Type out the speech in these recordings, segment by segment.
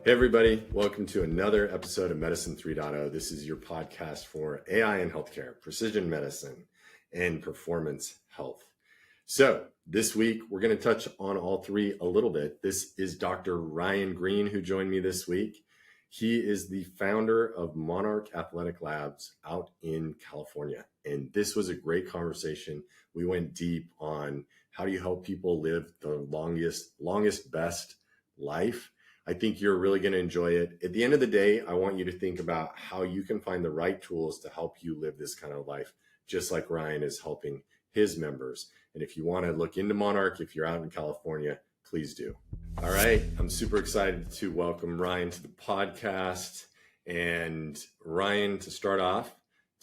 Hey everybody, welcome to another episode of Medicine 3.0. This is your podcast for AI and healthcare, precision medicine, and performance health. So this week, we're going to touch on all three a little bit. This is Dr. Ryan Greene who joined me this week. He is the founder of Monarch Athletic Labs out in California. And this was a great conversation. We went deep on how do you help people live the longest, best life. I think you're really going to enjoy it. At the end of the day, I want you to think about how you can find the right tools to help you live this kind of life, just like Ryan is helping his members. And if you want to look into Monarch, if you're out in California, please do. All right. I'm super excited to welcome Ryan to the podcast. And Ryan, to start off,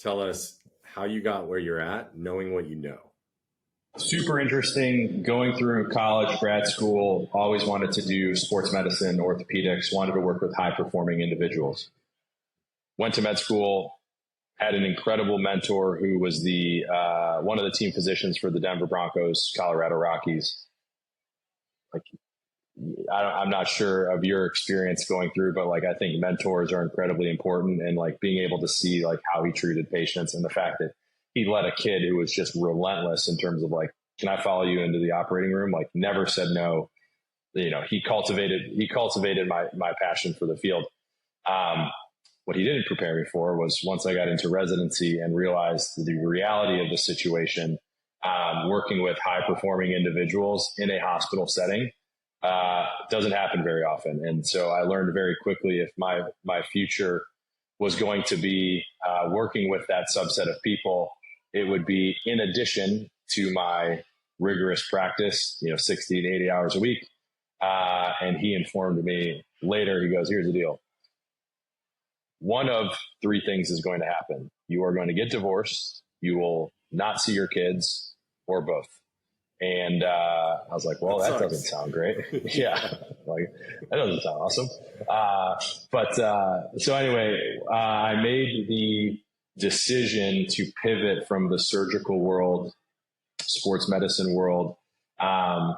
tell us how you got where you're at, knowing what you know. Super interesting. Going through college, grad school, always wanted to do sports medicine, orthopedics, wanted to work with high-performing individuals. Went to med school, had an incredible mentor who was the one of the team physicians for the Denver Broncos, Colorado Rockies. I'm not sure of your experience going through, but I think mentors are incredibly important, and being able to see how he treated patients, and the fact that he led a kid who was just relentless in terms of can I follow you into the operating room? Never said no. He cultivated my passion for the field. What he didn't prepare me for was once I got into residency and realized the reality of the situation, working with high performing individuals in a hospital setting doesn't happen very often. And so I learned very quickly if my future was going to be working with that subset of people, it would be in addition to my rigorous practice, 60 to 80 hours a week. And he informed me later, he goes, here's the deal. One of three things is going to happen. You are going to get divorced, you will not see your kids, or both. And I was like, well, that doesn't sound great. Yeah, that doesn't sound awesome. So anyway, I made the decision to pivot from the surgical world, sports medicine world. And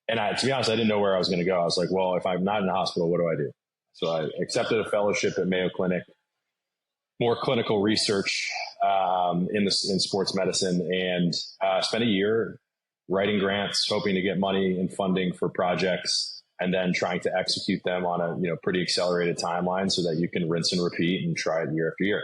to be honest, I didn't know where I was going to go. I was like, well, if I'm not in the hospital, what do I do? So I accepted a fellowship at Mayo Clinic, more clinical research in sports medicine, and spent a year writing grants, hoping to get money and funding for projects, and then trying to execute them on a pretty accelerated timeline so that you can rinse and repeat and try it year after year.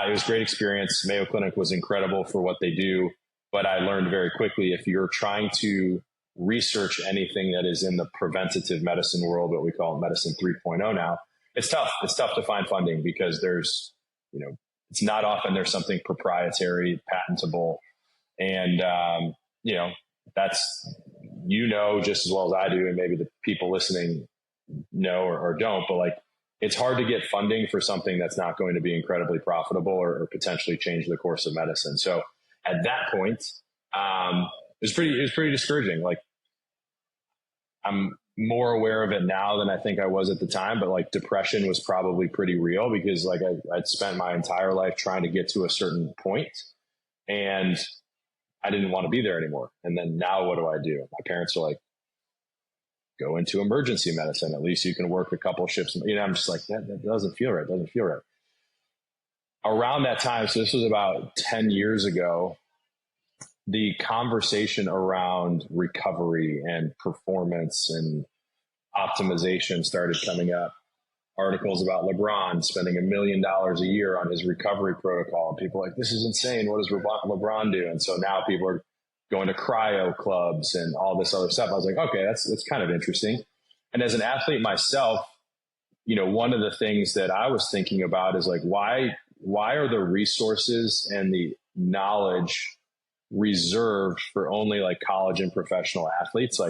It was a great experience. Mayo Clinic was incredible for what they do, but I learned very quickly if you're trying to research anything that is in the preventative medicine world, what we call medicine 3.0 now, it's tough. It's tough to find funding because there's, it's not often there's something proprietary, patentable, and that's, just as well as I do, and maybe the people listening know or don't, but it's hard to get funding for something that's not going to be incredibly profitable or potentially change the course of medicine. So at that point, it was pretty discouraging. I'm more aware of it now than I think I was at the time, but depression was probably pretty real because I'd spent my entire life trying to get to a certain point, and I didn't want to be there anymore. And then now what do I do? My parents are like, go into emergency medicine. At least you can work a couple shifts. I'm just like, that doesn't feel right. Doesn't feel right. Around that time, so this was about 10 years ago, the conversation around recovery and performance and optimization started coming up. Articles about LeBron spending $1 million a year on his recovery protocol. People are like, this is insane. What does LeBron do? And so now people are going to cryo clubs and all this other stuff. I was like, okay, that's kind of interesting. And as an athlete myself, one of the things that I was thinking about is why are the resources and the knowledge reserved for only college and professional athletes?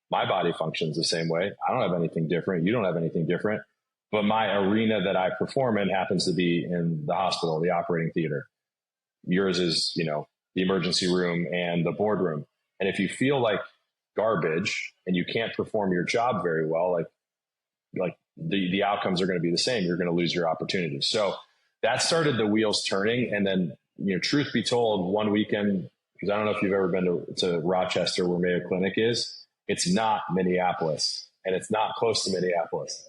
My body functions the same way. I don't have anything different. You don't have anything different. But my arena that I perform in happens to be in the hospital, the operating theater. Yours is, the emergency room and the boardroom. And if you feel like garbage and you can't perform your job very well, the outcomes are going to be the same. You're going to lose your opportunity. So that started the wheels turning. And then, truth be told, one weekend, because I don't know if you've ever been to Rochester where Mayo Clinic is, it's not Minneapolis and it's not close to Minneapolis.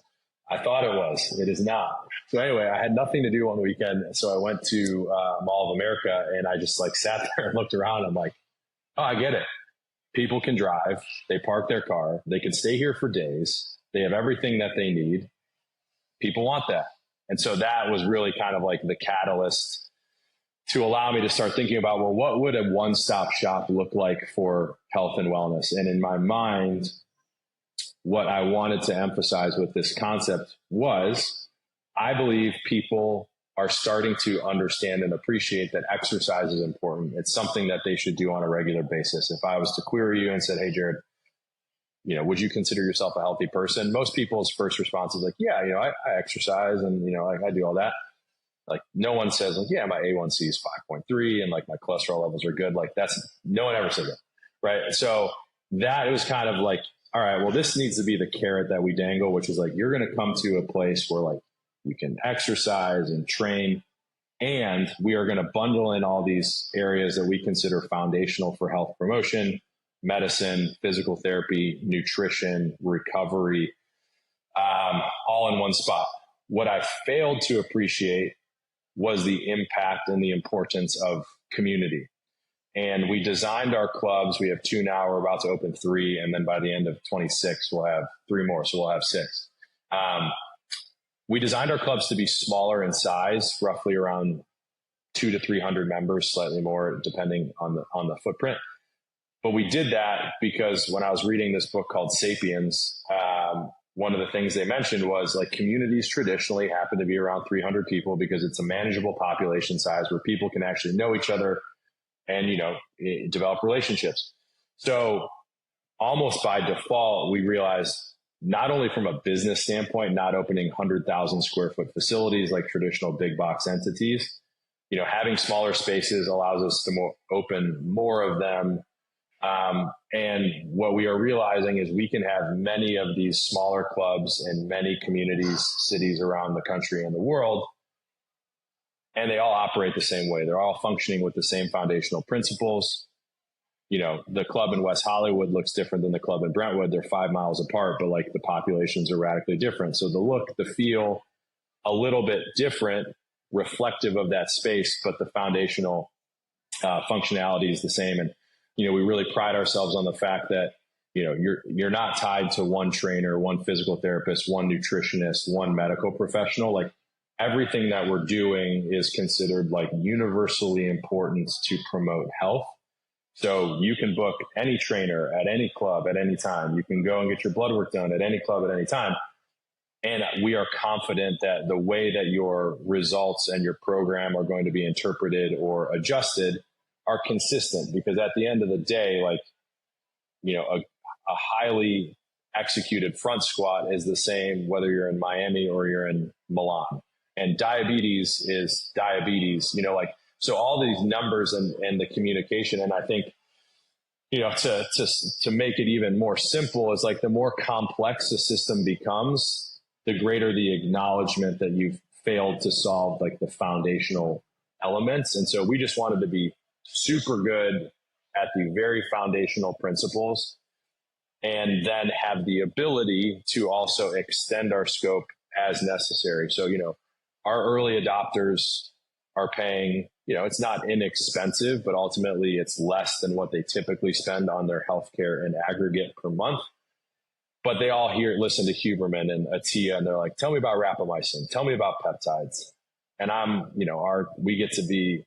I thought it was. It is not. So anyway, I had nothing to do on the weekend. So I went to Mall of America and I just like sat there and looked around. I'm like, oh, I get it. People can drive. They park their car. They can stay here for days. They have everything that they need. People want that. And so that was really kind of like the catalyst to allow me to start thinking about, well, what would a one-stop shop look like for health and wellness? And in my mind, what I wanted to emphasize with this concept was I believe people are starting to understand and appreciate that exercise is important. It's something that they should do on a regular basis. If I was to query you and said, hey, Jared, would you consider yourself a healthy person? Most people's first response is like, yeah, I exercise and, I do all that. Like no one says like, yeah, my A1C is 5.3 and like my cholesterol levels are good. Like no one ever says that. Right. So that it was kind of like, all right, well, this needs to be the carrot that we dangle, which is like, you're going to come to a place where like you can exercise and train, and we are going to bundle in all these areas that we consider foundational for health promotion, medicine, physical therapy, nutrition, recovery, all in one spot. What I failed to appreciate was the impact and the importance of community. And we designed our clubs. We have 2 now. We're about to open 3. And then by the end of 26, we'll have 3 more. So we'll have 6. We designed our clubs to be smaller in size, roughly around 200 to 300 members, slightly more depending on the footprint. But we did that because when I was reading this book called Sapiens, one of the things they mentioned was like communities traditionally happen to be around 300 people because it's a manageable population size where people can actually know each other and, develop relationships. So almost by default, we realized not only from a business standpoint, not opening 100,000 square foot facilities like traditional big box entities, having smaller spaces allows us to open more of them. And what we are realizing is we can have many of these smaller clubs in many communities, cities around the country and the world. And they all operate the same way. They're all functioning with the same foundational principles. The club in West Hollywood looks different than the club in Brentwood. They're 5 miles apart, but like the populations are radically different. So the look, the feel, a little bit different, reflective of that space, but the foundational functionality is the same. And, we really pride ourselves on the fact that, you're not tied to one trainer, one physical therapist, one nutritionist, one medical professional. Like everything that we're doing is considered like universally important to promote health. So you can book any trainer at any club at any time. You can go and get your blood work done at any club at any time. And we are confident that the way that your results and your program are going to be interpreted or adjusted are consistent, because at the end of the day, like, a highly executed front squat is the same whether you're in Miami or you're in Milan. And diabetes is diabetes, so all these numbers and the communication. And I think, to make it even more simple is like the more complex the system becomes, the greater the acknowledgement that you've failed to solve like the foundational elements. And so we just wanted to be super good at the very foundational principles and then have the ability to also extend our scope as necessary. So, our early adopters are paying, it's not inexpensive, but ultimately it's less than what they typically spend on their healthcare in aggregate per month. But they all listen to Huberman and Attia, and they're like, tell me about rapamycin, tell me about peptides. And we get to be,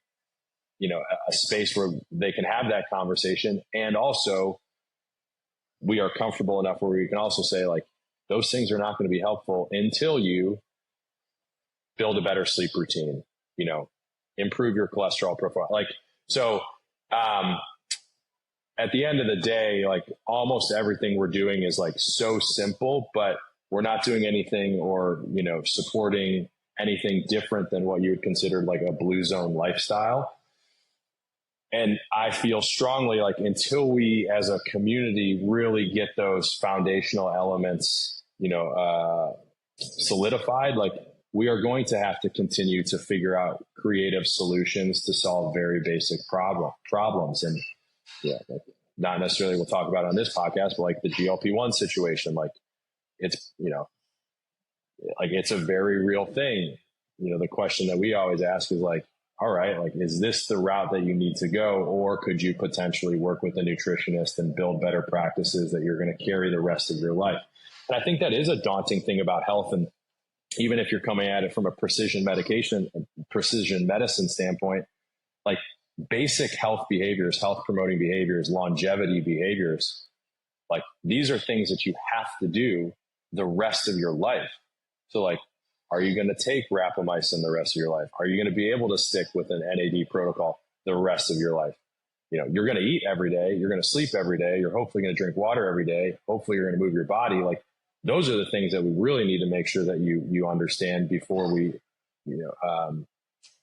a space where they can have that conversation. And also we are comfortable enough where we can also say like, those things are not going to be helpful until you build a better sleep routine, improve your cholesterol profile. Like, so, at the end of the day, like almost everything we're doing is like so simple, but we're not doing anything or, supporting anything different than what you would consider like a blue zone lifestyle. And I feel strongly like until we as a community really get those foundational elements, solidified, like we are going to have to continue to figure out creative solutions to solve very basic problems. And like, not necessarily we'll talk about on this podcast, but like the GLP-1 situation, like it's, like, it's a very real thing. The question that we always ask is like, all right, like, is this the route that you need to go? Or could you potentially work with a nutritionist and build better practices that you're going to carry the rest of your life? And I think that is a daunting thing about health. And even if you're coming at it from a precision medicine standpoint, like, basic health behaviors, health promoting behaviors, longevity behaviors, like, these are things that you have to do the rest of your life. So, like, are you going to take rapamycin the rest of your life? Are you going to be able to stick with an NAD protocol the rest of your life? You're going to eat every day. You're going to sleep every day. You're hopefully going to drink water every day. Hopefully you're going to move your body. Like, those are the things that we really need to make sure that you understand before we,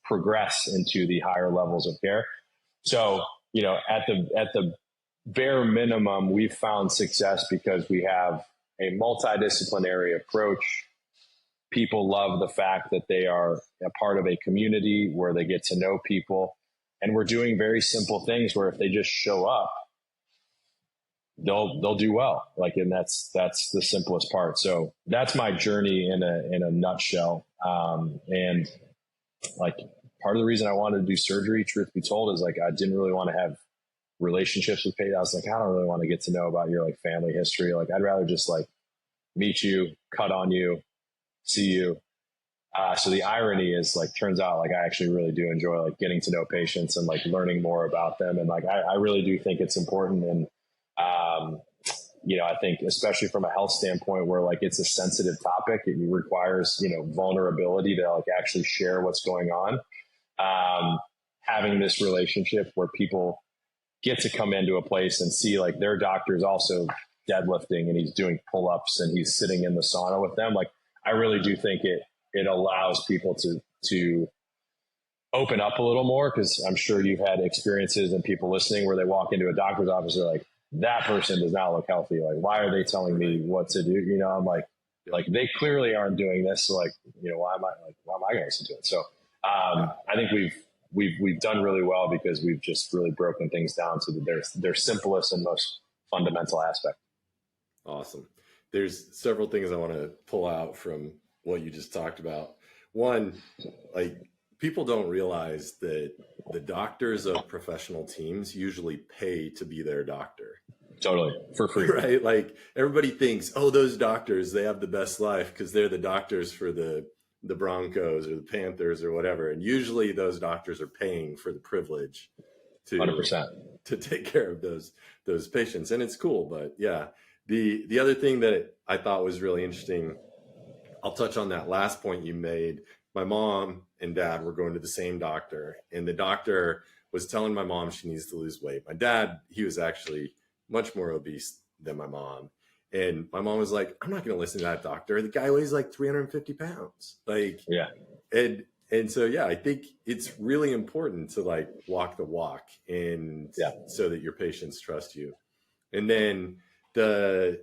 progress into the higher levels of care. So, at the bare minimum, we've found success because we have a multidisciplinary approach. People love the fact that they are a part of a community where they get to know people, and we're doing very simple things where if they just show up, they'll do well. Like, and that's the simplest part. So that's my journey in a nutshell. And like, part of the reason I wanted to do surgery, truth be told, is like, I didn't really want to have relationships with patients. I was like, I don't really want to get to know about your like family history. Like, I'd rather just like meet you, cut on you, see you. So the irony is, like, turns out like I actually really do enjoy like getting to know patients and like learning more about them. And like, I really do think it's important. And, I think especially from a health standpoint where like it's a sensitive topic, it requires, vulnerability to like actually share what's going on. Having this relationship where people get to come into a place and see like their doctor's also deadlifting and he's doing pull-ups and he's sitting in the sauna with them. Like, I really do think it allows people to open up a little more, because I'm sure you've had experiences and people listening where they walk into a doctor's office, they're like, that person does not look healthy. Like, why are they telling me what to do? I'm like they clearly aren't doing this. So like, why am I going to listen to it? So I think we've done really well because we've just really broken things down to their simplest and most fundamental aspect. Awesome. There's several things I want to pull out from what you just talked about. One, like, people don't realize that the doctors of professional teams usually pay to be their doctor. Totally. For free. Right? Like, everybody thinks, oh, those doctors, they have the best life because they're the doctors for the Broncos or the Panthers or whatever. And usually those doctors are paying for the privilege to 100%. to take care of those patients. And it's cool. But yeah, the other thing that I thought was really interesting, I'll touch on that last point you made. My mom and dad were going to the same doctor, and the doctor was telling my mom she needs to lose weight. My dad, he was actually much more obese than my mom. And my mom was like, I'm not going to listen to that doctor. The guy weighs like 350 pounds. Like, yeah. And so, yeah, I think it's really important to like walk the walk and so that your patients trust you. And then the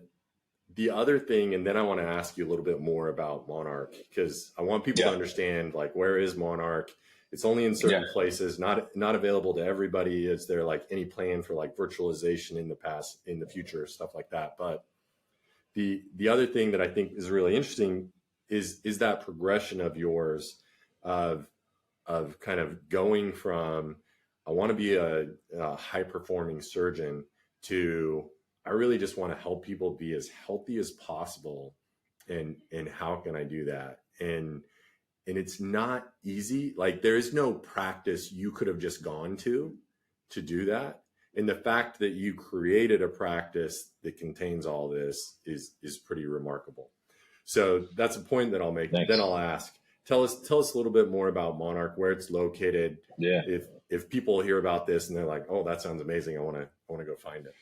other thing, and then I want to ask you a little bit more about Monarch, because I want people to understand, like, where is Monarch? It's only in certain places, not available to everybody. Is there like any plan for like virtualization in the future, stuff like that? But the other thing that I think is really interesting is that progression of yours of kind of going from, I want to be a high performing surgeon, to I really just want to help people be as healthy as possible. And how can I do that? And it's not easy. Like, there is no practice you could have just gone to do that. And the fact that you created a practice that contains all this is pretty remarkable. So that's a point that I'll make. Thanks. Then I'll ask, tell us a little bit more about Monarch, where it's located. Yeah. If people hear about this and they're like, oh, that sounds amazing, I want to go find it.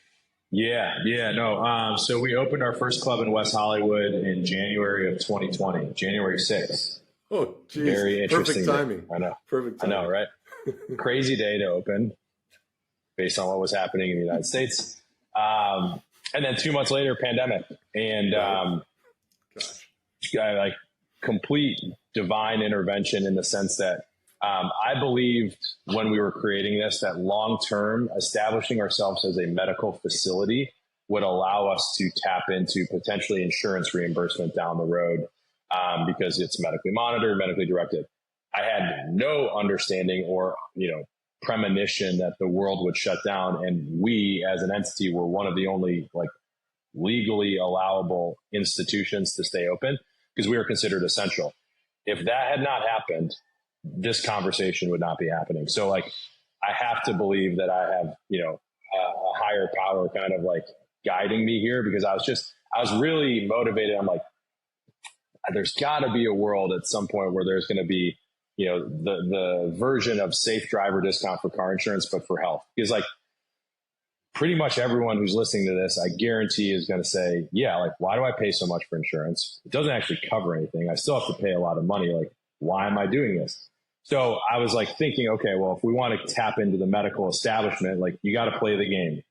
No. So we opened our first club in West Hollywood in January of 2020, January 6th. Oh, geez. Very interesting. Perfect timing. I know. Perfect timing. I know, right? Crazy day to open based on what was happening in the United States. And then 2 months later, pandemic. And like complete divine intervention, in the sense that I believed when we were creating this that long-term establishing ourselves as a medical facility would allow us to tap into potentially insurance reimbursement down the road. because it's medically monitored, medically directed. I had no understanding or, premonition that the world would shut down. And we as an entity were one of the only like legally allowable institutions to stay open because we were considered essential. If that had not happened, this conversation would not be happening. So like, I have to believe that I have, a higher power kind of like guiding me here because I was really motivated. I'm like, there's got to be a world at some point where there's going to be, the version of safe driver discount for car insurance, but for health. Because like pretty much everyone who's listening to this, I guarantee is going to say, yeah, like, why do I pay so much for insurance? It doesn't actually cover anything. I still have to pay a lot of money. Like, why am I doing this? So I was like thinking, okay, well, if we want to tap into the medical establishment, like you got to play the game,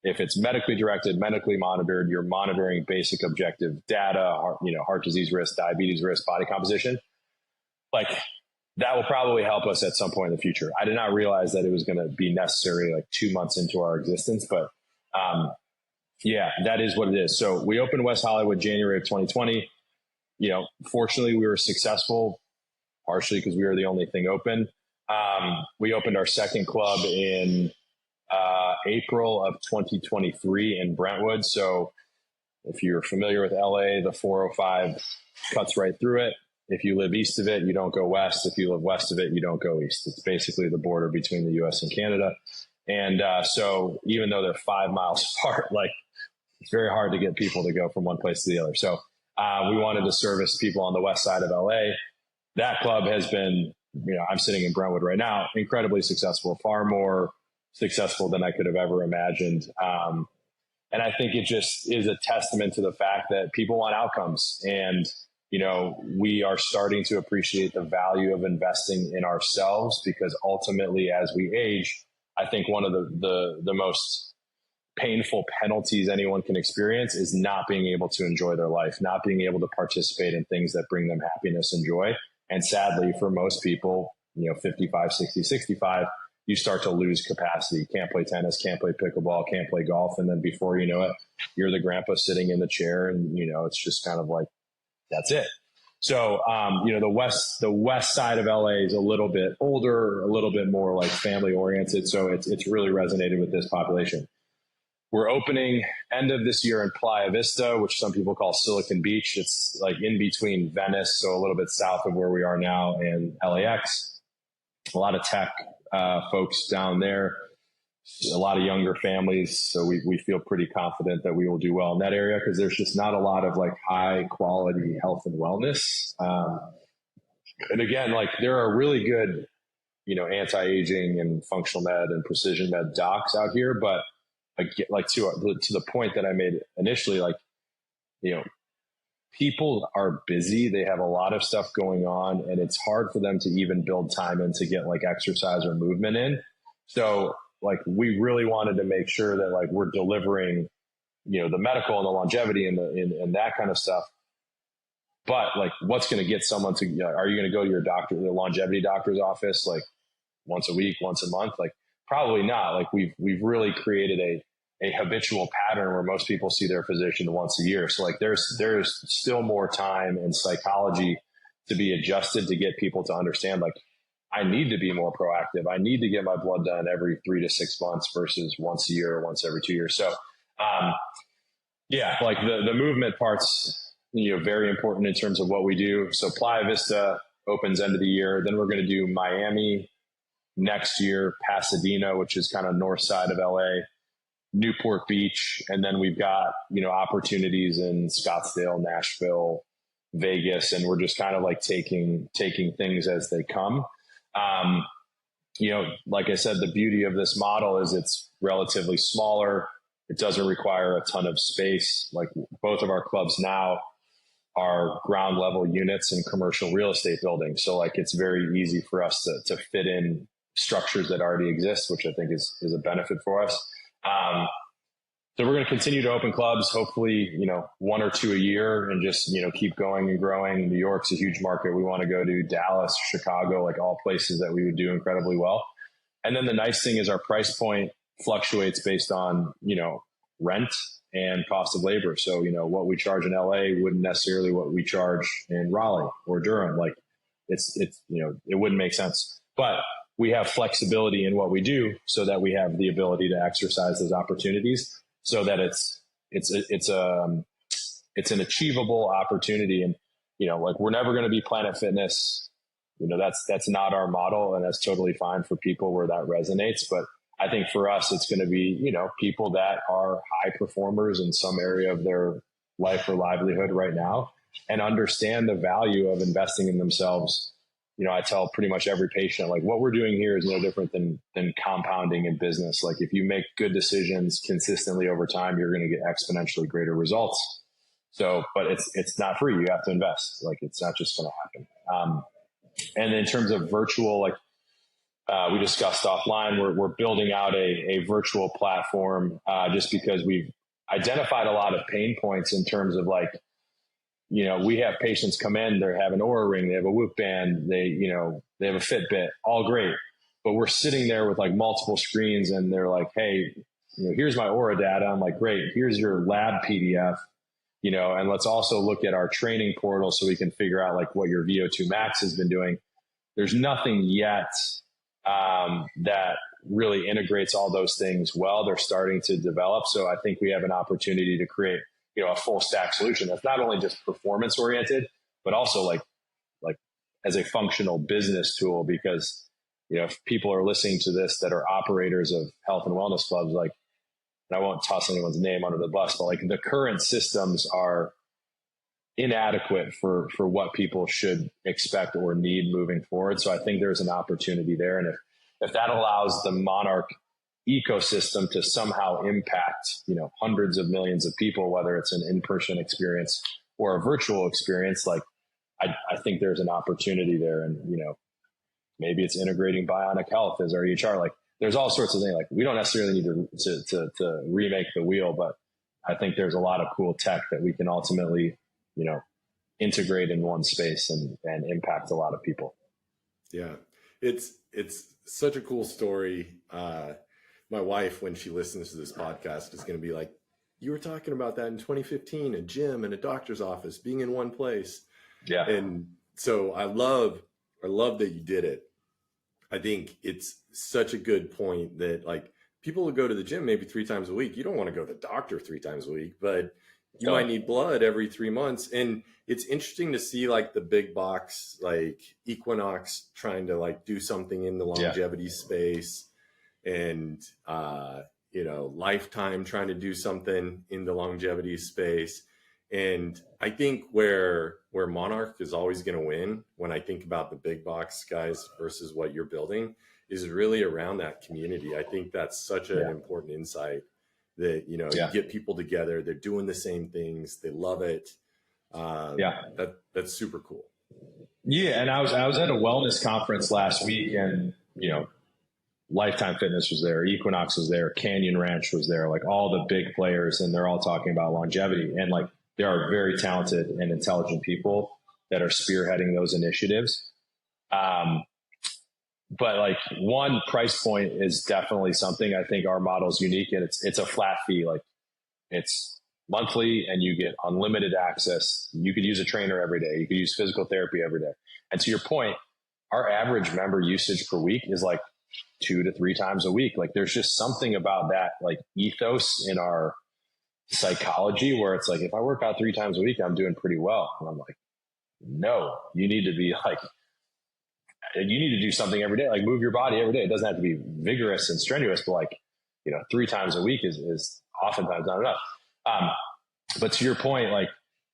if it's medically directed, medically monitored, you're monitoring basic objective data, heart disease risk, diabetes risk, body composition. Like that will probably help us at some point in the future. I did not realize that it was going to be necessary like 2 months into our existence, but yeah, that is what it is. So we opened West Hollywood January of 2020. Fortunately we were successful partially because we were the only thing open. We opened our second club in April of 2023 in Brentwood. So if you're familiar with LA, the 405 cuts right through it. If you live east of it, you don't go west. If you live west of it, you don't go east. It's basically the border between the US and Canada. And so even though they're 5 miles apart, like it's very hard to get people to go from one place to the other. So we wanted to service people on the west side of LA. That club has been, I'm sitting in Brentwood right now, incredibly successful, far more successful than I could have ever imagined. And I think it just is a testament to the fact that people want outcomes. And, we are starting to appreciate the value of investing in ourselves because ultimately, as we age, I think one of the most painful penalties anyone can experience is not being able to enjoy their life, not being able to participate in things that bring them happiness and joy. And sadly, for most people, 55, 60, 65, you start to lose capacity. Can't play tennis, can't play pickleball, can't play golf. And then before you know it, you're the grandpa sitting in the chair and, it's just kind of like, that's it. So, the west side of LA is a little bit older, a little bit more like family oriented. So it's really resonated with this population. We're opening end of this year in Playa Vista, which some people call Silicon Beach. It's like in between Venice, so a little bit south of where we are now, and LAX. A lot of tech folks down there, a lot of younger families. So we feel pretty confident that we will do well in that area because there's just not a lot of like high quality health and wellness. And again, like there are really good, anti-aging and functional med and precision med docs out here, but like to the point that I made initially, like, people are busy. They have a lot of stuff going on and it's hard for them to even build time in to get like exercise or movement in. So like, we really wanted to make sure that like we're delivering, the medical and the longevity and that kind of stuff. But like, what's going to get someone to, are you going to go to your doctor, the longevity doctor's office, like once a week, once a month? Like, probably not. Like we've really created a habitual pattern where most people see their physician once a year. So like there's still more time and psychology to be adjusted to get people to understand, like, I need to be more proactive. I need to get my blood done every 3 to 6 months versus once a year or once every 2 years. So, yeah, like the movement part's, very important in terms of what we do. So Playa Vista opens end of the year. Then we're going to do Miami next year, Pasadena, which is kind of north side of LA, Newport Beach. And then we've got, opportunities in Scottsdale, Nashville, Vegas. And we're just kind of like taking things as they come. Like I said, the beauty of this model is it's relatively smaller. It doesn't require a ton of space. Like both of our clubs now are ground level units in commercial real estate buildings. So like, it's very easy for us to fit in structures that already exist, which I think is a benefit for us. So we're going to continue to open clubs, hopefully, 1 or 2 a year and just, keep going and growing. New York's a huge market. We want to go to Dallas, Chicago, like all places that we would do incredibly well. And then the nice thing is our price point fluctuates based on, rent and cost of labor. So, what we charge in LA wouldn't necessarily what we charge in Raleigh or Durham. Like it's, it wouldn't make sense, but we have flexibility in what we do so that we have the ability to exercise those opportunities so that it's an achievable opportunity. And, like we're never going to be Planet Fitness. That's not our model, and that's totally fine for people where that resonates. But I think for us, it's going to be, people that are high performers in some area of their life or livelihood right now and understand the value of investing in themselves. I tell pretty much every patient, like what we're doing here is no different than compounding in business. Like if you make good decisions consistently over time, you're going to get exponentially greater results. So, but it's not free. You have to invest. Like it's not just going to happen. And in terms of virtual, like we discussed offline, we're building out a virtual platform just because we've identified a lot of pain points in terms of like, we have patients come in, they have an Oura ring, they have a Whoop band, they have a Fitbit, all great. But we're sitting there with like multiple screens and they're like, hey, here's my Oura data. I'm like, great, here's your lab PDF, and let's also look at our training portal so we can figure out like what your VO2 max has been doing. There's nothing yet that really integrates all those things well. They're starting to develop. So I think we have an opportunity to create, a full stack solution that's not only just performance oriented, but also like as a functional business tool, because, if people are listening to this that are operators of health and wellness clubs, like, and I won't toss anyone's name under the bus, but like the current systems are inadequate for what people should expect or need moving forward. So I think there's an opportunity there. And if that allows the Monarch ecosystem to somehow impact, hundreds of millions of people, whether it's an in-person experience or a virtual experience, like I think there's an opportunity there. And, maybe it's integrating Bionic Health as our EHR. Like there's all sorts of things. Like we don't necessarily need to remake the wheel, but I think there's a lot of cool tech that we can ultimately, integrate in one space and impact a lot of people. Yeah. It's such a cool story. My wife, when she listens to this podcast, is going to be like, you were talking about that in 2015, a gym and a doctor's office being in one place. Yeah. And so I love that you did it. I think it's such a good point that like people will go to the gym maybe 3 times a week. You don't want to go to the doctor 3 times a week, but you might need blood every 3 months. And it's interesting to see like the big box, like Equinox trying to like do something in the longevity space, and, Lifetime trying to do something in the longevity space. And I think where Monarch is always going to win when I think about the big box guys versus what you're building is really around that community. I think that's such an important insight that, you get people together, they're doing the same things, they love it. That's super cool. Yeah. And I was at a wellness conference last week, and, Lifetime Fitness was there, Equinox was there, Canyon Ranch was there, like all the big players, and they're all talking about longevity. And like there are very talented and intelligent people that are spearheading those initiatives. But like one, price point is definitely something. I think our model is unique, and it's a flat fee. Like it's monthly and you get unlimited access. You could use a trainer every day. You could use physical therapy every day. And to your point, our average member usage per week is like 2 to 3 times a week. Like there's just something about that like ethos in our psychology where it's like, if I work out 3 times a week, I'm doing pretty well. And I'm like, no, you need to be like, you need to do something every day, like move your body every day. It doesn't have to be vigorous and strenuous, but like, 3 times a week is oftentimes not enough. But to your point, like,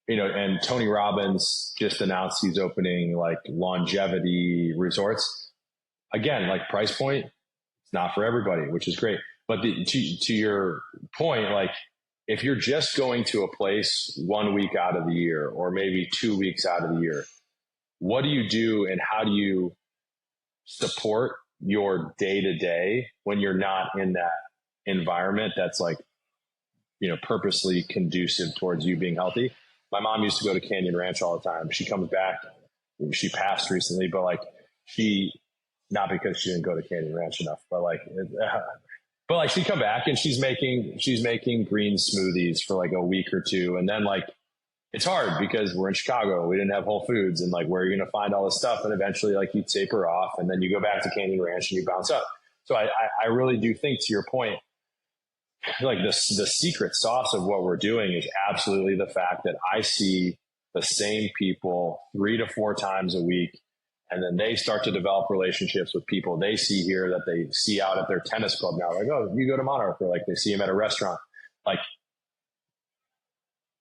and Tony Robbins just announced he's opening like longevity resorts. Again, like price point, it's not for everybody, which is great. But to your point, like if you're just going to a place 1 week out of the year, or maybe 2 weeks out of the year, what do you do and how do you support your day to day when you're not in that environment that's like, purposely conducive towards you being healthy? My mom used to go to Canyon Ranch all the time. She comes back, she passed recently, but like not because she didn't go to Canyon Ranch enough, but like But like she'd come back and she's making green smoothies for like a week or two. And then like, it's hard because we're in Chicago. We didn't have Whole Foods, and like, where are you going to find all this stuff? And eventually like you taper off and then you go back to Canyon Ranch and you bounce up. So I really do think, to your point, like the secret sauce of what we're doing is absolutely the fact that I see the same people 3 to 4 times a week. And then they start to develop relationships with people they see here that they see out at their tennis club now. Like, oh, you go to Monarch, or like they see him at a restaurant. Like,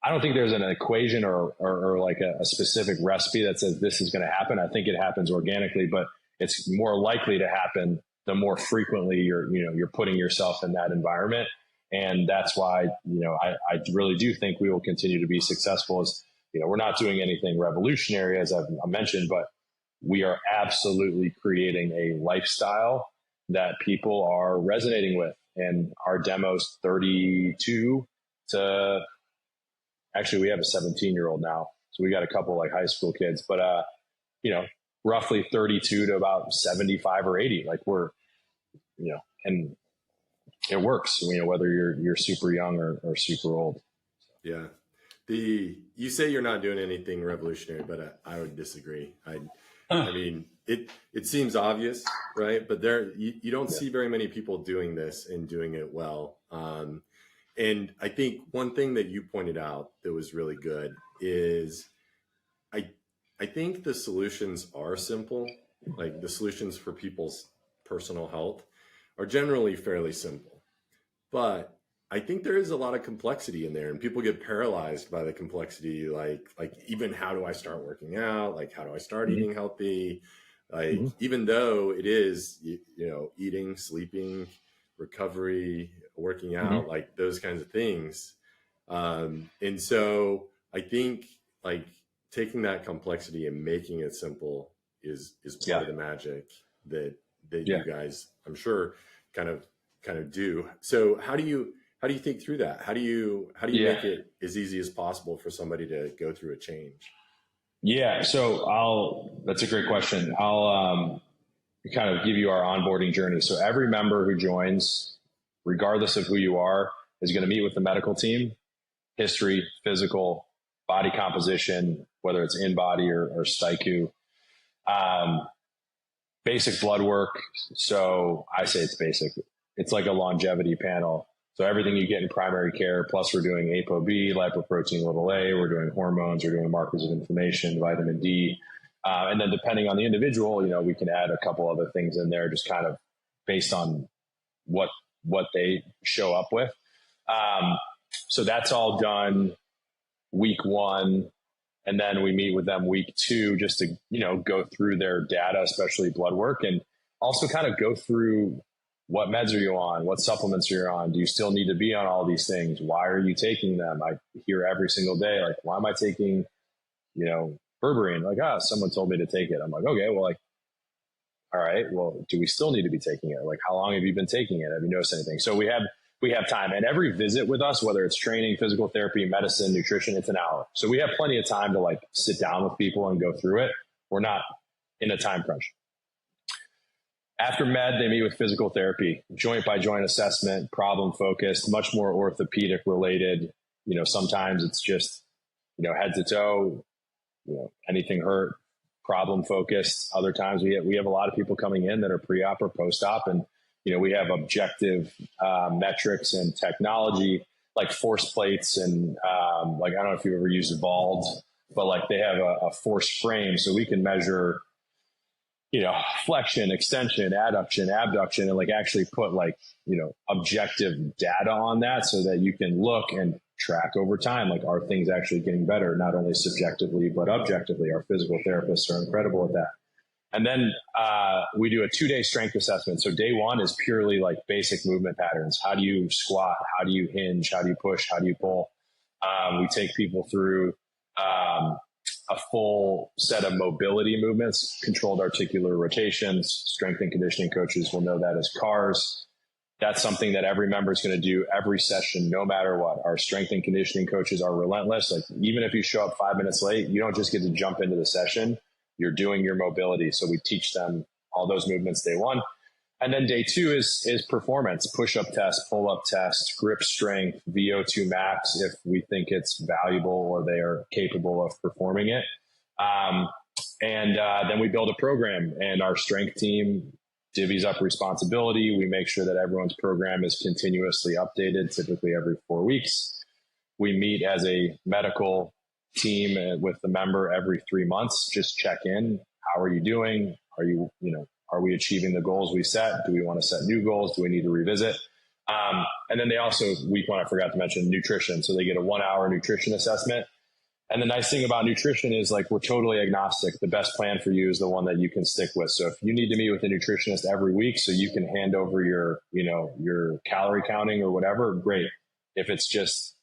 I don't think there's an equation or like a specific recipe that says this is going to happen. I think it happens organically, but it's more likely to happen the more frequently you're putting yourself in that environment. And that's why, I really do think we will continue to be successful. As we're not doing anything revolutionary, as I've mentioned, but we are absolutely creating a lifestyle that people are resonating with. And our demos 32 to, actually we have a 17-year-old now. So we got a couple like high school kids, but, roughly 32 to about 75 or 80. Like we're, and it works, whether you're super young or super old. Yeah. You say you're not doing anything revolutionary, but I would disagree. I mean, it seems obvious, right? But you don't see very many people doing this and doing it well. And I think one thing that you pointed out that was really good is I think the solutions are simple. Like the solutions for people's personal health are generally fairly simple. But I think there is a lot of complexity in there, and people get paralyzed by the complexity. Like even how do I start working out? Like how do I start eating healthy? Like even though it is, eating, sleeping, recovery, working out, like those kinds of things. And so I think like taking that complexity and making it simple is part of the magic that you guys, I'm sure, kind of do. So how do you think through that? How do you make it as easy as possible for somebody to go through a change? Yeah. So that's a great question. I'll kind of give you our onboarding journey. So every member who joins, regardless of who you are, is going to meet with the medical team, history, physical, body composition, whether it's in body or STICU, basic blood work. So I say it's basic. It's like a longevity panel. So everything you get in primary care, plus we're doing ApoB, lipoprotein little a, we're doing hormones, we're doing markers of inflammation, vitamin D. And then depending on the individual, we can add a couple other things in there, just kind of based on what they show up with. So that's all done week 1. And then we meet with them week 2, just to, go through their data, especially blood work, and also kind of go through what meds are you on? What supplements are you on? Do you still need to be on all these things? Why are you taking them? I hear every single day, like, why am I taking, berberine? Like, someone told me to take it. I'm like, okay, well, like, all right, well, do we still need to be taking it? Like, how long have you been taking it? Have you noticed anything? So we have time, and every visit with us, whether it's training, physical therapy, medicine, nutrition, it's an hour. So we have plenty of time to like sit down with people and go through it. We're not in a time crunch. After med, they meet with physical therapy, joint by joint assessment, problem focused, much more orthopedic related. Sometimes it's just, head to toe, anything hurt, problem focused. Other times we have a lot of people coming in that are pre-op or post-op, and we have objective metrics and technology like force plates and like, I don't know if you've ever used Vald, but like they have a force frame, so we can measure flexion, extension, adduction, abduction, and like actually put like, objective data on that so that you can look and track over time. Like, are things actually getting better? Not only subjectively, but objectively. Our physical therapists are incredible at that. And then we do a 2-day strength assessment. So day 1 is purely like basic movement patterns. How do you squat? How do you hinge? How do you push? How do you pull? We take people through a full set of mobility movements, controlled articular rotations. Strength and conditioning coaches will know that as CARs. That's something that every member is going to do every session, no matter what. Our strength and conditioning coaches are relentless. Like, even if you show up 5 minutes late, you don't just get to jump into the session. You're doing your mobility. So we teach them all those movements day 1. And then day 2 is performance, push-up test, pull-up test, grip strength, VO2 max, if we think it's valuable or they are capable of performing it. And then we build a program, and our strength team divvies up responsibility. We make sure that everyone's program is continuously updated, typically every 4 weeks. We meet as a medical team with the member every 3 months, just check in. How are you doing? Are we achieving the goals we set? Do we want to set new goals? Do we need to revisit? And then they also, week 1, I forgot to mention nutrition. So they get a 1-hour nutrition assessment. And the nice thing about nutrition is, like, we're totally agnostic. The best plan for you is the one that you can stick with. So if you need to meet with a nutritionist every week so you can hand over your calorie counting or whatever, great. If it's just,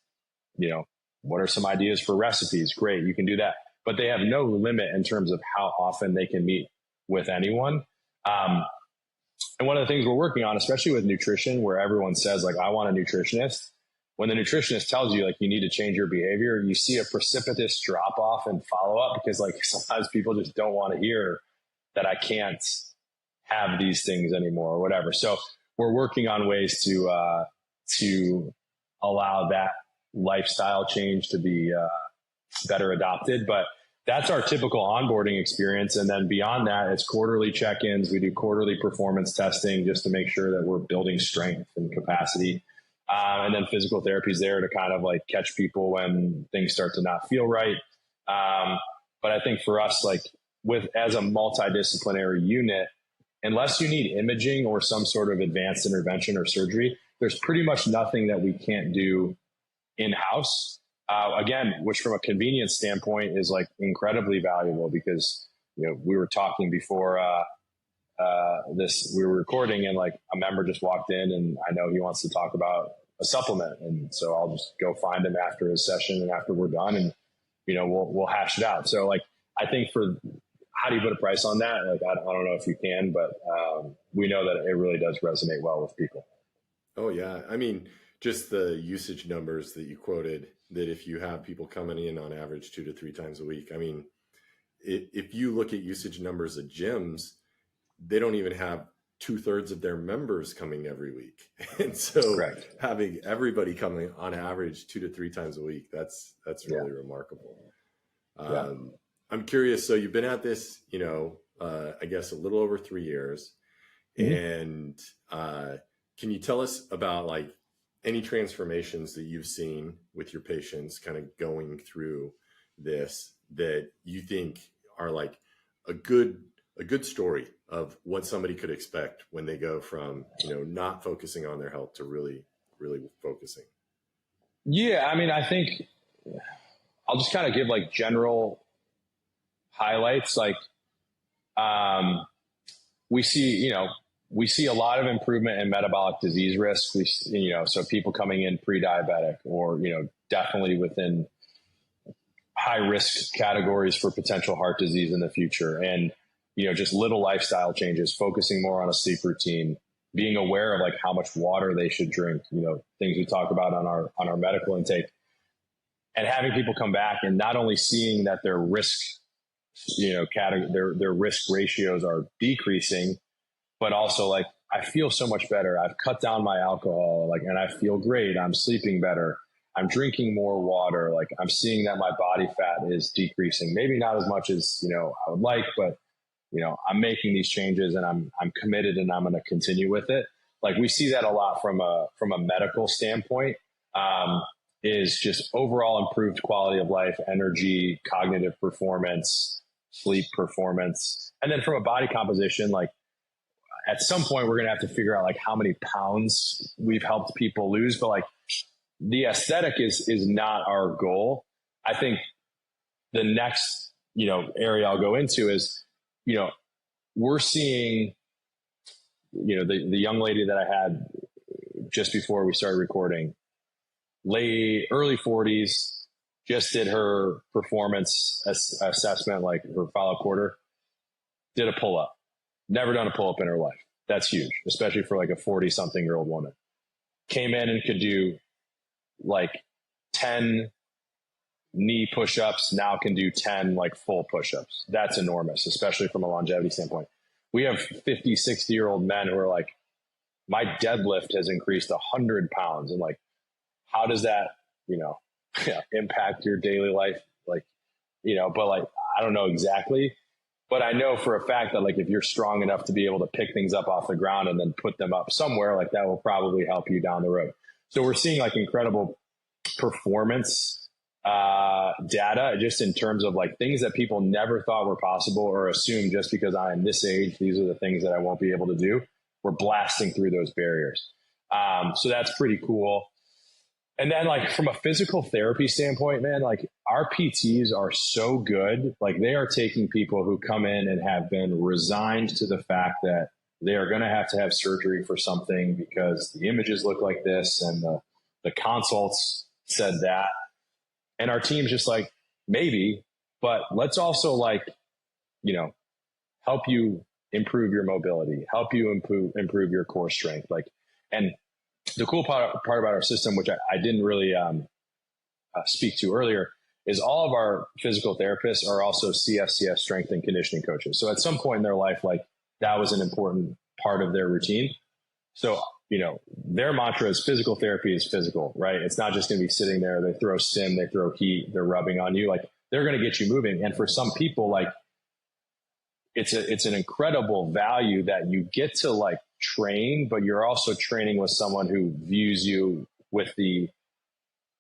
what are some ideas for recipes? Great. You can do that. But they have no limit in terms of how often they can meet with anyone. And one of the things we're working on, especially with nutrition, where everyone says, like, I want a nutritionist. When the nutritionist tells you, like, you need to change your behavior, you see a precipitous drop off and follow up, because, like, sometimes people just don't want to hear that I can't have these things anymore or whatever. So we're working on ways to allow that lifestyle change to be better adopted. But that's our typical onboarding experience. And then beyond that, it's quarterly check-ins. We do quarterly performance testing just to make sure that we're building strength and capacity. And then physical therapy is there to kind of like catch people when things start to not feel right. But I think for us, like, as a multidisciplinary unit, unless you need imaging or some sort of advanced intervention or surgery, there's pretty much nothing that we can't do in-house. Again, which from a convenience standpoint is, like, incredibly valuable, because, we were talking before we were recording, and, like, a member just walked in, and I know he wants to talk about a supplement. And so I'll just go find him after his session and after we're done, and, we'll hash it out. So, like, I think how do you put a price on that? Like, I don't know if you can, but we know that it really does resonate well with people. Oh yeah. I mean, just the usage numbers that you quoted, that if you have people coming in on average 2 to 3 times a week, I mean, if you look at usage numbers at gyms, they don't even have 2/3 of their members coming every week. And so Correct. Having everybody coming on average 2 to 3 times a week, that's really remarkable. I'm curious. So you've been at this, I guess a little over 3 years. Mm-hmm. And can you tell us about, like, any transformations that you've seen with your patients kind of going through this that you think are, like, a good story of what somebody could expect when they go from, not focusing on their health to really, really focusing? Yeah. I mean, I think I'll just kind of give, like, general highlights. Like, we see a lot of improvement in metabolic disease risk. So people coming in pre-diabetic or, definitely within high risk categories for potential heart disease in the future. And, just little lifestyle changes, focusing more on a sleep routine, being aware of, like, how much water they should drink, things we talk about on our medical intake, and having people come back and not only seeing that their risk, their risk ratios are decreasing, but also, like, I feel so much better. I've cut down my alcohol, like, and I feel great. I'm sleeping better. I'm drinking more water. Like, I'm seeing that my body fat is decreasing. Maybe not as much as, I would like, but, I'm making these changes, and I'm committed, and I'm going to continue with it. Like, we see that a lot from a medical standpoint, is just overall improved quality of life, energy, cognitive performance, sleep performance. And then from a body composition, like, at some point we're going to have to figure out, like, how many pounds we've helped people lose, but, like, the aesthetic is not our goal. I think the next, area I'll go into is, we're seeing, the young lady that I had just before we started recording, early 40s, just did her performance assessment, like her follow-up quarter, did a pull-up. Never done a pull-up in her life. That's huge, especially for, like, a 40-something-year-old woman. Came in and could do, like, 10 knee push-ups, now can do 10, like, full push-ups. That's enormous, especially from a longevity standpoint. we have 50, 60-year-old men who are like, my deadlift has increased 100 pounds. And like, how does that, impact your daily life? Like, but like, I don't know exactly, but I know for a fact that like, if you're strong enough to be able to pick things up off the ground and then put them up somewhere, like that will probably help you down the road. So we're seeing like incredible performance data just in terms of like things that people never thought were possible or assumed just because I'm this age, these are the things that I won't be able to do. We're blasting through those barriers. So that's pretty cool. And then like from a physical therapy standpoint, man, like our PTs are so good. Like they are taking people who come in and have been resigned to the fact that they are going to have surgery for something because the images look like this and the consults said that. And our team's just like, maybe, but let's also like, help you improve your mobility, help you improve your core strength. Like, and the cool part about our system, which I didn't really speak to earlier, is all of our physical therapists are also CFCF strength and conditioning coaches. So at some point in their life, like that was an important part of their routine. So, their mantra is physical therapy is physical, right? It's not just going to be sitting there. They throw stim, they throw heat, they're rubbing on you. Like they're going to get you moving. And for some people, like it's an incredible value that you get to like train, but you're also training with someone who views you with the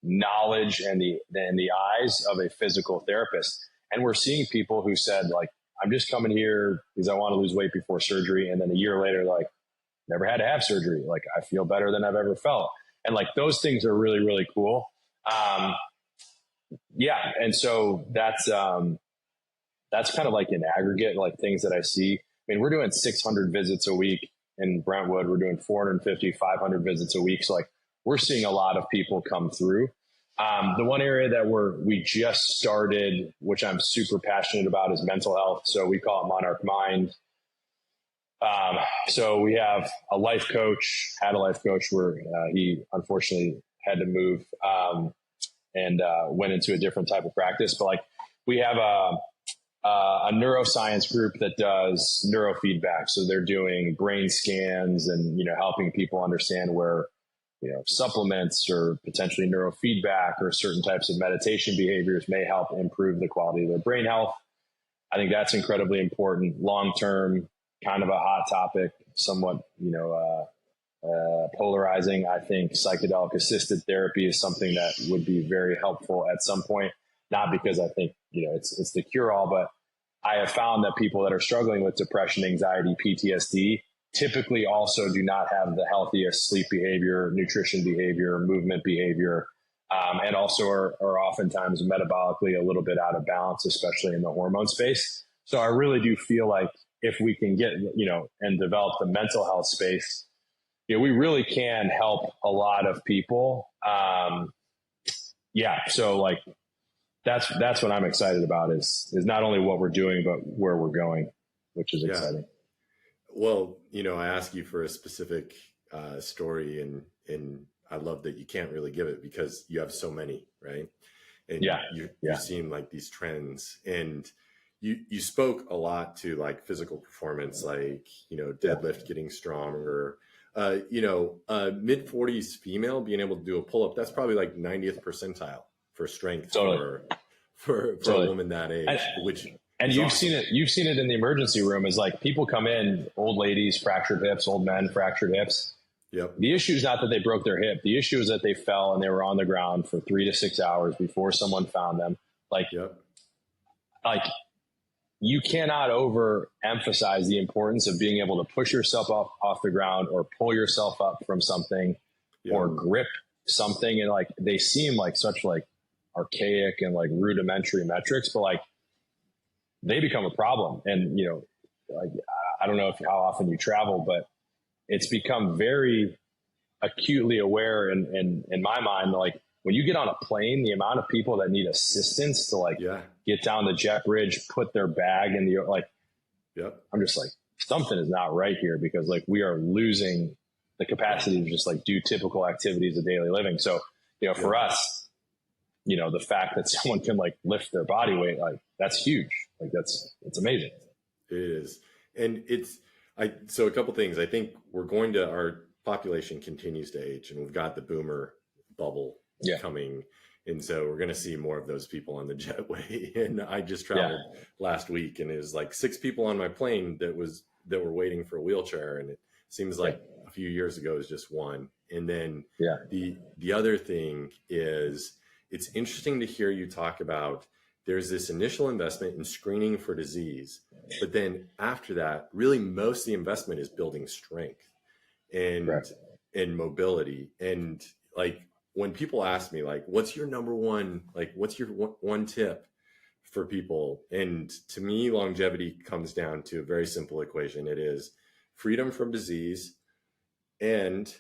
knowledge and the eyes of a physical therapist. And we're seeing people who said like, I'm just coming here because I want to lose weight before surgery. And then a year later, like, never had to have surgery. Like I feel better than I've ever felt. And like those things are really, really cool. And so that's kind of like an aggregate, like things that I see. I mean, we're doing 600 visits a week in Brentwood. We're doing 450, 500 visits a week. So like we're seeing a lot of people come through. The one area that we just started, which I'm super passionate about, is mental health. So we call it Monarch Mind. So we have had a life coach where he unfortunately had to move and went into a different type of practice. But like we have a neuroscience group that does neurofeedback. So they're doing brain scans and, helping people understand where, supplements or potentially neurofeedback or certain types of meditation behaviors may help improve the quality of their brain health. I think that's incredibly important long-term. Kind of a hot topic, somewhat, polarizing. I think psychedelic assisted therapy is something that would be very helpful at some point, not because I think, it's the cure all, but I have found that people that are struggling with depression, anxiety, PTSD typically also do not have the healthiest sleep behavior, nutrition behavior, movement behavior, and also are oftentimes metabolically a little bit out of balance, especially in the hormone space. So I really do feel like if we can get, and develop the mental health space, we really can help a lot of people. So like that's what I'm excited about is not only what we're doing, but where we're going, which is exciting. Well, I asked you for a specific story and I love that you can't really give it because you have so many, right? And you've seen like these trends, and you spoke a lot to like physical performance, like, deadlift getting stronger, mid 40s female being able to do a pull-up. That's probably like 90th percentile for strength for a woman that age, and you've seen it in the emergency room is like people come in, old ladies, fractured hips, old men, fractured hips. Yep. The issue is not that they broke their hip. The issue is that they fell and they were on the ground for 3 to 6 hours before someone found them. Like you cannot overemphasize the importance of being able to push yourself off the ground or pull yourself up from something or grip something. And like, they seem like such like archaic and like rudimentary metrics, but like they become a problem. And, like, I don't know how often you travel, but it's become very acutely aware in my mind. Like when you get on a plane, the amount of people that need assistance to like get down the jet bridge, put their bag in the, like, I'm just like, something is not right here because like we are losing the capacity to just like do typical activities of daily living. So, for us, the fact that someone can like lift their body weight, like that's huge. Like it's amazing. It is. And so a couple things. I think our population continues to age, and we've got the boomer bubble coming. And so we're going to see more of those people on the jetway. And I just traveled last week, and it was like 6 people on my plane that were waiting for a wheelchair. And it seems like a few years ago it was just 1. And then the other thing is, it's interesting to hear you talk about there's this initial investment in screening for disease, but then after that, really most of the investment is building strength and mobility. And like, when people ask me, like, what's your number one, like, what's your one tip for people? And to me, longevity comes down to a very simple equation. It is freedom from disease and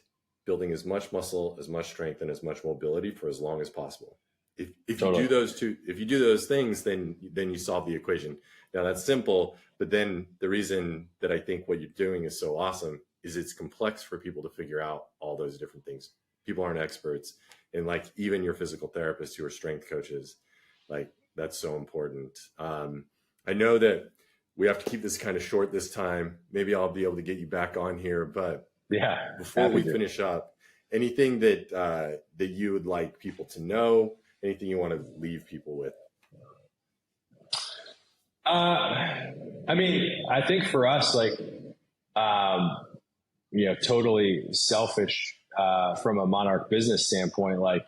building as much muscle, as much strength, and as much mobility for as long as possible. If you do those things, then you solve the equation. Now that's simple, but then the reason that I think what you're doing is so awesome is it's complex for people to figure out all those different things. People aren't experts. And like, even your physical therapists who are strength coaches, like, that's so important. I know that we have to keep this kind of short this time. Maybe I'll be able to get you back on here, but before we finish up, anything that you would like people to know, anything you want to leave people with? I mean, I think for us, like, totally selfish, from a Monarch business standpoint, like,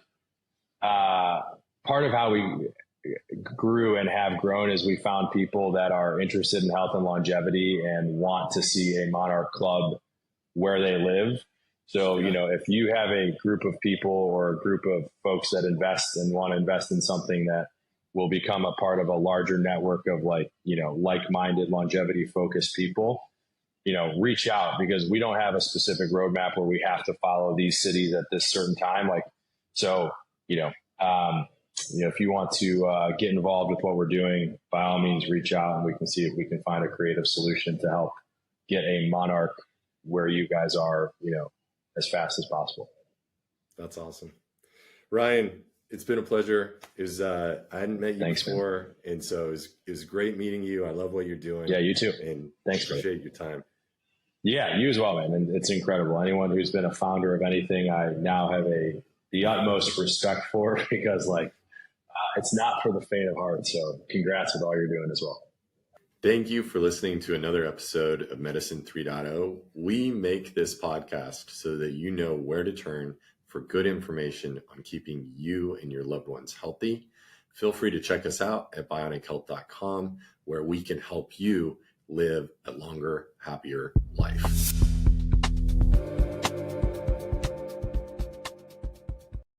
part of how we grew and have grown is we found people that are interested in health and longevity and want to see a Monarch club where they live. So, if you have a group of people or a group of folks that invest and want to invest in something that will become a part of a larger network of like-minded longevity focused people, reach out, because we don't have a specific roadmap where we have to follow these cities at this certain time. If you want to get involved with what we're doing, by all means, reach out and we can see if we can find a creative solution to help get a Monarch where you guys are, as fast as possible. That's awesome. Ryan, it's been a pleasure. I hadn't met you before, man. And so it was great meeting you. I love what you're doing. Yeah, you too. And thanks, appreciate your time. Yeah, you as well, man. And it's incredible. Anyone who's been a founder of anything, I now have the utmost respect for, because it's not for the faint of heart. So congrats with all you're doing as well. Thank you for listening to another episode of Medicine 3.0. We make this podcast so that you know where to turn for good information on keeping you and your loved ones healthy. Feel free to check us out at bionichealth.com, where we can help you live a longer, happier life.